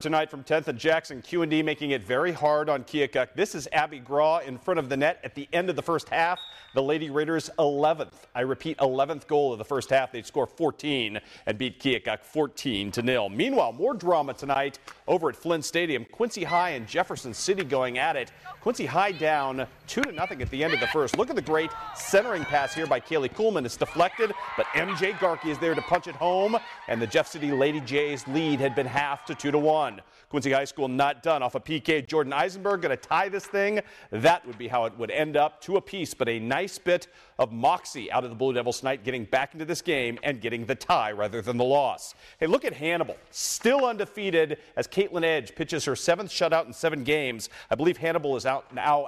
Tonight from 10th and Jackson, Q&D making it very hard on Keokuk. This is Abby Graw in front of the net at the end of the first half. The Lady Raiders 11th. I repeat, 11th goal of the first half. They'd score 14 and beat Keokuk 14-0. Meanwhile, more drama tonight over at Flynn Stadium. Quincy High and Jefferson City going at it. Quincy High down 2-0 at the end of the first. Look at the great centering pass here by Kaylee Kuhlman. It's deflected, but MJ Garkey is there to punch it home, and the Jeff City Lady Jays lead had been halved to 2-1. Quincy High School not done off a PK. Jordan Eisenberg going to tie this thing. That would be how it would end up, 2 apiece, but a nice bit of moxie out of the Blue Devils tonight, getting back into this game and getting the tie rather than the loss. Hey, look at Hannibal, still undefeated as Caitlin Edge pitches her 7th shutout in 7 games. I believe Hannibal is now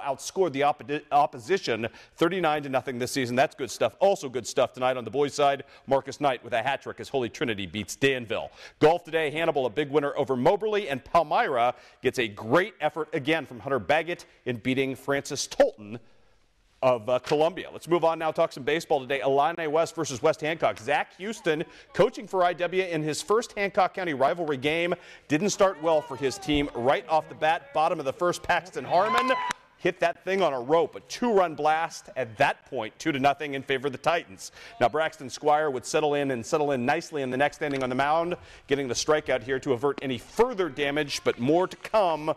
outscored the opposition 39-0 this season. That's good stuff. Also good stuff tonight on the boys' side. Marcus Knight with a hat trick as Holy Trinity beats Danville. Golf today, Hannibal a big winner over Moberly, and Palmyra gets a great effort again from Hunter Baggett in beating Francis Tolton of Columbia. Let's move on now, talk some baseball today. Illini West versus West Hancock. Zach Houston coaching for IW in his first Hancock County rivalry game. Didn't start well for his team right off the bat. Bottom of the first, Paxton Harmon hit that thing on a rope, a 2-run blast at that point, 2-0 in favor of the Titans. Now Braxton Squire would settle in nicely in the next inning on the mound, getting the strikeout here to avert any further damage, but more to come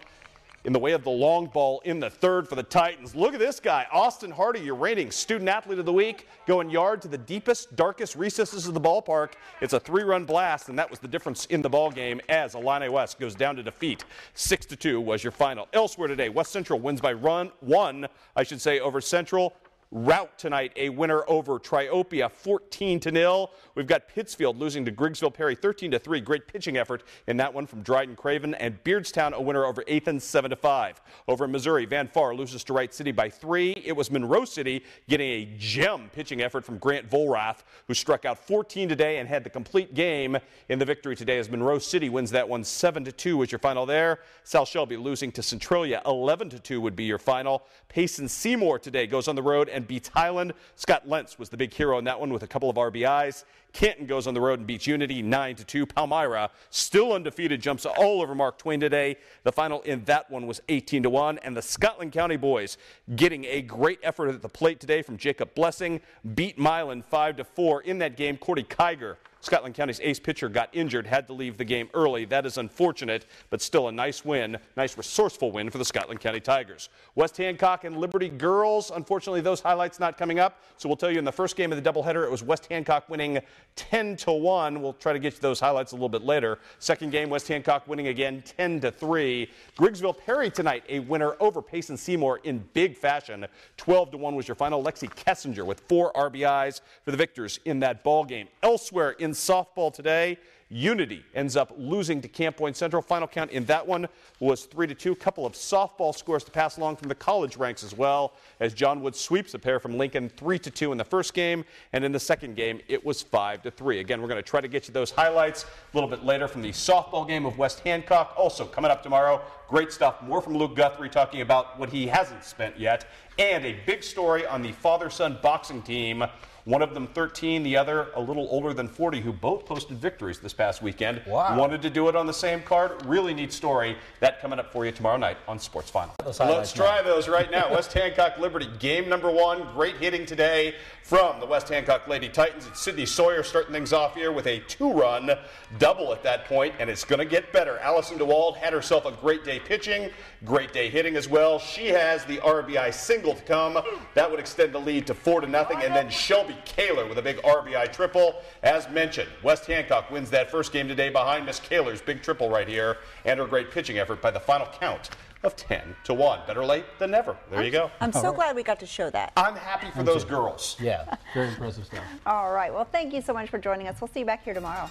in the way of the long ball in the third for the Titans. Look at this guy, Austin Hardy, your reigning student athlete of the week, going yard to the deepest, darkest recesses of the ballpark. It's a 3-run blast, and that was the difference in the ball game as Illini West goes down to defeat. 6-2 was your final. Elsewhere today, West Central wins by one over Central. Route tonight, a winner over Triopia, 14-0. We've got Pittsfield losing to Griggsville Perry, 13-3. Great pitching effort in that one from Dryden Craven. And Beardstown, a winner over Athens, 7-5. Over in Missouri, Van Far loses to Wright City by 3. It was Monroe City getting a gem pitching effort from Grant Volrath, who struck out 14 today and had the complete game in the victory today as Monroe City wins that one 7-2 was your final there. South Shelby losing to Centralia, 11-2 would be your final. Payson Seymour today goes on the road and beats Highland. Scott Lentz was the big hero in that one with a couple of RBIs. Canton goes on the road and beats Unity 9-2. Palmyra, still undefeated, jumps all over Mark Twain today. The final in that one was 18-1. And the Scotland County boys getting a great effort at the plate today from Jacob Blessing. Beat Milan 5-4 in that game. Cordy Kiger, Scotland County's ace pitcher, got injured, had to leave the game early. That is unfortunate, but still a nice win, nice resourceful win for the Scotland County Tigers. West Hancock and Liberty girls, unfortunately those highlights not coming up, so we'll tell you in the first game of the doubleheader it was West Hancock winning 10-1. We'll try to get you those highlights a little bit later. Second game, West Hancock winning again 10-3. Griggsville Perry tonight, a winner over Payson Seymour in big fashion. 12-1 was your final. Lexi Kessinger with 4 RBIs for the victors in that ball game. Elsewhere in softball today, Unity ends up losing to Camp Point Central. Final count in that one was 3-2. Couple of softball scores to pass along from the college ranks as well, as John Wood sweeps a pair from Lincoln 3-2 in the first game, and in the second game it was 5-3. Again, we're going to try to get you those highlights a little bit later from the softball game of West Hancock. Also coming up tomorrow, great stuff, more from Luke Guthrie talking about what he hasn't spent yet, and a big story on the father-son boxing team. One of them 13, the other a little older than 40, who both posted victories this past weekend. Wow. Wanted to do it on the same card. Really neat story. That coming up for you tomorrow night on Sports Final. Let's try those right now. West Hancock Liberty, game number 1. Great hitting today from the West Hancock Lady Titans. It's Sydney Sawyer starting things off here with a 2-run double at that point, and it's going to get better. Allison DeWald had herself a great day pitching, great day hitting as well. She has the RBI single to come. That would extend the lead to 4-0, and then Shelby Kaler with a big RBI triple. As mentioned, West Hancock wins that first game today behind Miss Kaler's big triple right here and her great pitching effort by the final count of 10-1. Better late than never. There you go. I'm so glad we got to show that. I'm happy for those girls. Yeah, very impressive stuff. All right. Well, thank you so much for joining us. We'll see you back here tomorrow.